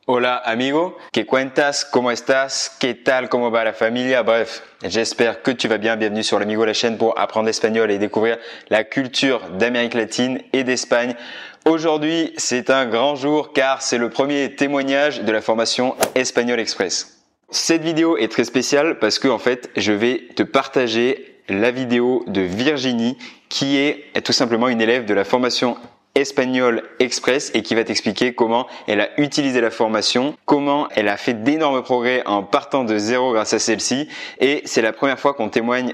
Hola amigo, ¿qué cuentas? ¿Cómo estás? ¿Qué tal? ¿Cómo va la familia? Bref, j'espère que tu vas bien. Bienvenue sur l'Amigo, la chaîne pour apprendre l'espagnol et découvrir la culture d'Amérique latine et d'Espagne. Aujourd'hui, c'est un grand jour car c'est le premier témoignage de la formation Espagnol Express. Cette vidéo est très spéciale parce que en fait, je vais te partager la vidéo de Virginie qui est tout simplement une élève de la formation Espagnol Express et qui va t'expliquer comment elle a utilisé la formation, comment elle a fait d'énormes progrès en partant de zéro grâce à celle-ci. Et c'est la première fois qu'on témoigne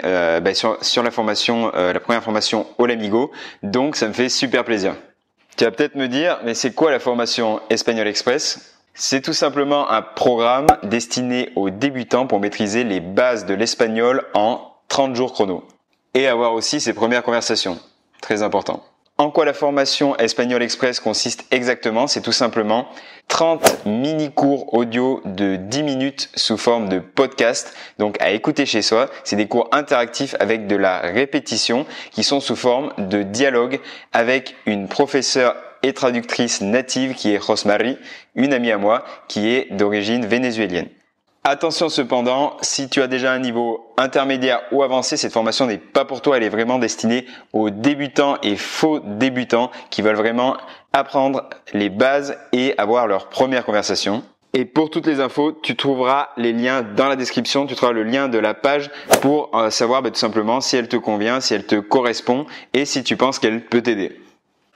sur la formation, la première formation Olamigo. Donc ça me fait super plaisir. Tu vas peut-être me dire, mais c'est quoi la formation Espagnol Express ? C'est tout simplement un programme destiné aux débutants pour maîtriser les bases de l'espagnol en 30 jours chrono. Et avoir aussi ses premières conversations. Très important. En quoi la formation Espagnol Express consiste exactement? C'est tout simplement 30 mini-cours audio de 10 minutes sous forme de podcast, donc à écouter chez soi. C'est des cours interactifs avec de la répétition qui sont sous forme de dialogue avec une professeure et traductrice native qui est Rosmary, une amie à moi qui est d'origine vénézuélienne. Attention cependant, si tu as déjà un niveau intermédiaire ou avancé, cette formation n'est pas pour toi, elle est vraiment destinée aux débutants et faux débutants qui veulent vraiment apprendre les bases et avoir leur première conversation. Et pour toutes les infos, tu trouveras les liens dans la description, tu trouveras le lien de la page pour savoir tout simplement si elle te convient, si elle te correspond et si tu penses qu'elle peut t'aider.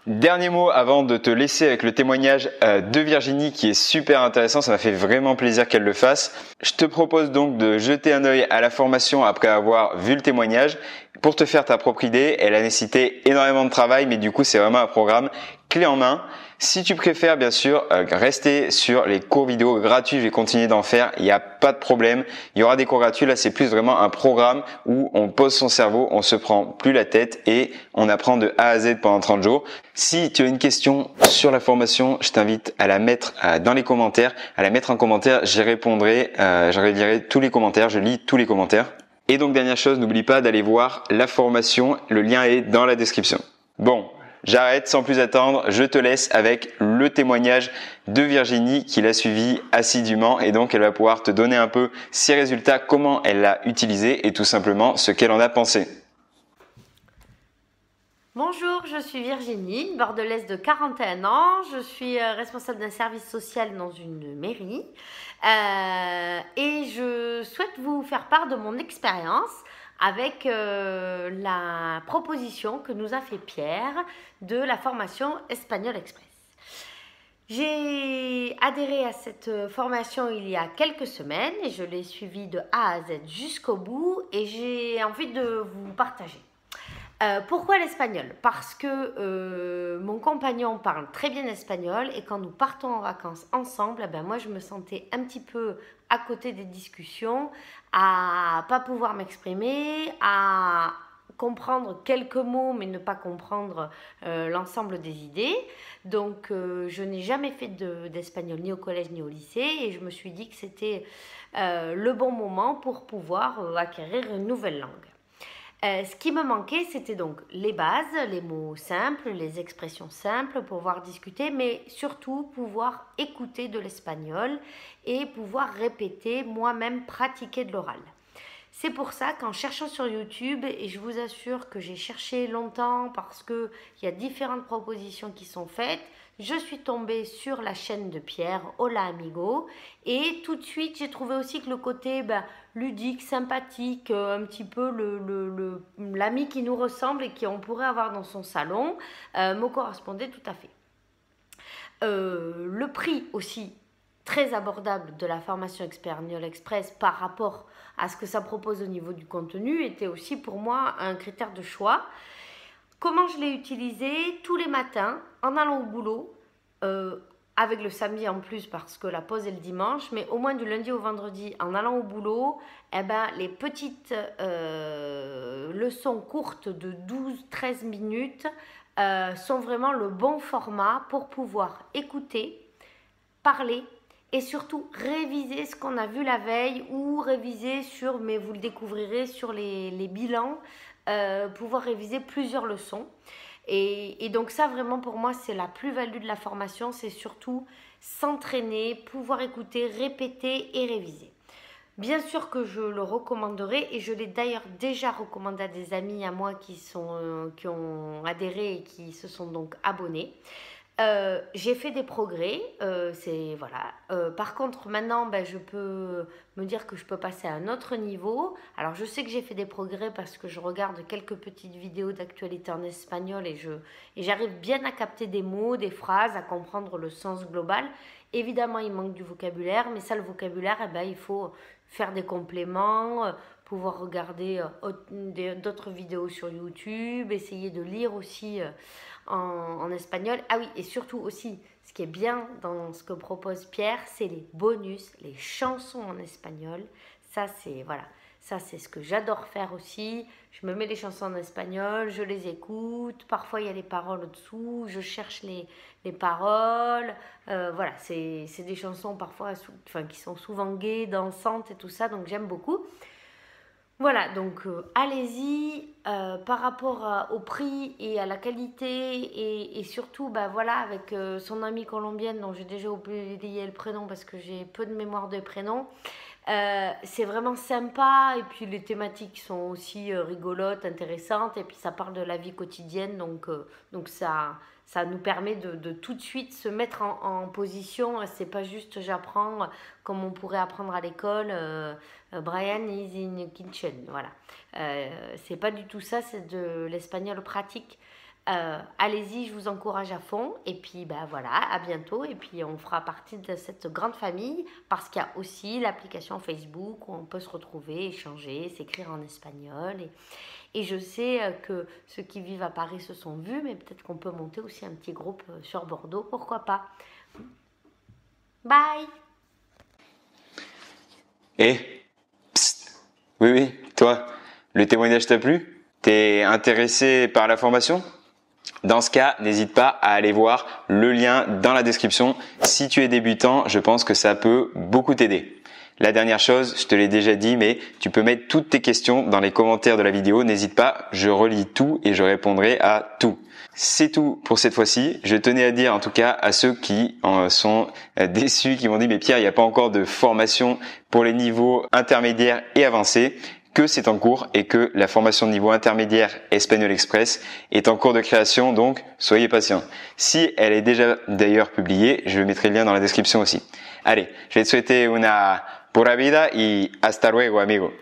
Dernier mot avant de te laisser avec le témoignage de Virginie qui est super intéressant, ça m'a fait vraiment plaisir qu'elle le fasse. Je te propose donc de jeter un œil à la formation après avoir vu le témoignage pour te faire ta propre idée. Elle a nécessité énormément de travail mais du coup c'est vraiment un programme clé en main. Si tu préfères bien sûr rester sur les cours vidéo gratuits, je vais continuer d'en faire, il n'y a pas de problème. Il y aura des cours gratuits, là c'est plus vraiment un programme où on pose son cerveau, on se prend plus la tête et on apprend de A à Z pendant 30 jours. Si tu as une question sur la formation, je t'invite à la mettre dans les commentaires, à la mettre en commentaire, j'y répondrai, je relirai tous les commentaires, je lis tous les commentaires. Et donc dernière chose, n'oublie pas d'aller voir la formation, le lien est dans la description. Bon. J'arrête sans plus attendre, je te laisse avec le témoignage de Virginie qui l'a suivi assidûment et donc elle va pouvoir te donner un peu ses résultats, comment elle l'a utilisé et tout simplement ce qu'elle en a pensé. Bonjour, je suis Virginie, une bordelaise de 41 ans. Je suis responsable d'un service social dans une mairie et je souhaite vous faire part de mon expérience avec la proposition que nous a fait Pierre de la formation Espagnol Express. J'ai adhéré à cette formation il y a quelques semaines et je l'ai suivie de A à Z jusqu'au bout et j'ai envie de vous partager. Pourquoi l'espagnol? Parce que mon compagnon parle très bien espagnol et quand nous partons en vacances ensemble, moi je me sentais un petit peu à côté des discussions, à pas pouvoir m'exprimer, à comprendre quelques mots mais ne pas comprendre l'ensemble des idées. Donc je n'ai jamais fait d'espagnol ni au collège ni au lycée et je me suis dit que c'était le bon moment pour pouvoir acquérir une nouvelle langue. Ce qui me manquait, c'était donc les bases, les mots simples, les expressions simples, pouvoir discuter, mais surtout pouvoir écouter de l'espagnol et pouvoir répéter, moi-même pratiquer de l'oral. C'est pour ça qu'en cherchant sur YouTube, et je vous assure que j'ai cherché longtemps parce qu'il y a différentes propositions qui sont faites, je suis tombée sur la chaîne de Pierre, Hola Amigo, et tout de suite j'ai trouvé aussi que le côté ludique, sympathique, un petit peu l'ami qui nous ressemble et qu'on pourrait avoir dans son salon, me correspondait tout à fait. Le prix aussi très abordable de la formation Espagnol Express par rapport à ce que ça propose au niveau du contenu était aussi pour moi un critère de choix. Comment je l'ai utilisé? Tous les matins en allant au boulot, avec le samedi en plus parce que la pause est le dimanche, mais au moins du lundi au vendredi en allant au boulot, les petites leçons courtes de 12-13 minutes sont vraiment le bon format pour pouvoir écouter, parler et surtout réviser ce qu'on a vu la veille ou réviser sur, mais vous le découvrirez sur les bilans, pouvoir réviser plusieurs leçons. Et donc ça, vraiment, pour moi, c'est la plus-value de la formation, c'est surtout s'entraîner, pouvoir écouter, répéter et réviser. Bien sûr que je le recommanderai et je l'ai d'ailleurs déjà recommandé à des amis à moi qui ont adhéré et qui se sont donc abonnés. J'ai fait des progrès, voilà. Par contre, maintenant, je peux me dire que je peux passer à un autre niveau. Alors, je sais que j'ai fait des progrès parce que je regarde quelques petites vidéos d'actualité en espagnol et j'arrive bien à capter des mots, des phrases, à comprendre le sens global. Évidemment, il manque du vocabulaire, mais ça, le vocabulaire, il faut faire des compléments, pouvoir regarder d'autres vidéos sur YouTube, essayer de lire aussi en espagnol. Ah oui, et surtout aussi, ce qui est bien dans ce que propose Pierre, c'est les bonus, les chansons en espagnol. Ça, c'est ce que j'adore faire aussi. Je me mets les chansons en espagnol, je les écoute. Parfois, il y a les paroles au-dessous. Je cherche les paroles. Voilà, c'est des chansons parfois qui sont souvent gaies, dansantes et tout ça. Donc, j'aime beaucoup. Voilà, donc allez-y. Par rapport au prix et à la qualité et surtout, voilà, avec son amie colombienne dont j'ai déjà oublié le prénom parce que j'ai peu de mémoire de prénom. C'est vraiment sympa et puis les thématiques sont aussi rigolotes, intéressantes et puis ça parle de la vie quotidienne donc ça nous permet de tout de suite se mettre en position. C'est pas juste j'apprends comme on pourrait apprendre à l'école, Brian is in the kitchen, voilà. C'est pas du tout ça, c'est de l'espagnol pratique. Allez-y, je vous encourage à fond et puis voilà, à bientôt et puis on fera partie de cette grande famille parce qu'il y a aussi l'application Facebook où on peut se retrouver, échanger, s'écrire en espagnol et je sais que ceux qui vivent à Paris se sont vus, mais peut-être qu'on peut monter aussi un petit groupe sur Bordeaux, pourquoi pas. Bye. Oui, toi, le témoignage t'a plu? T'es intéressé par la formation? Dans ce cas, n'hésite pas à aller voir le lien dans la description. Si tu es débutant, je pense que ça peut beaucoup t'aider. La dernière chose, je te l'ai déjà dit, mais tu peux mettre toutes tes questions dans les commentaires de la vidéo. N'hésite pas, je relis tout et je répondrai à tout. C'est tout pour cette fois-ci. Je tenais à dire en tout cas à ceux qui en sont déçus, qui m'ont dit « Mais Pierre, il n'y a pas encore de formation pour les niveaux intermédiaires et avancés » que c'est en cours et que la formation de niveau intermédiaire Espagnol Express est en cours de création, donc soyez patients. Si elle est déjà d'ailleurs publiée, je mettrai le lien dans la description aussi. Allez, je vais te souhaiter una pura vida y hasta luego, amigo.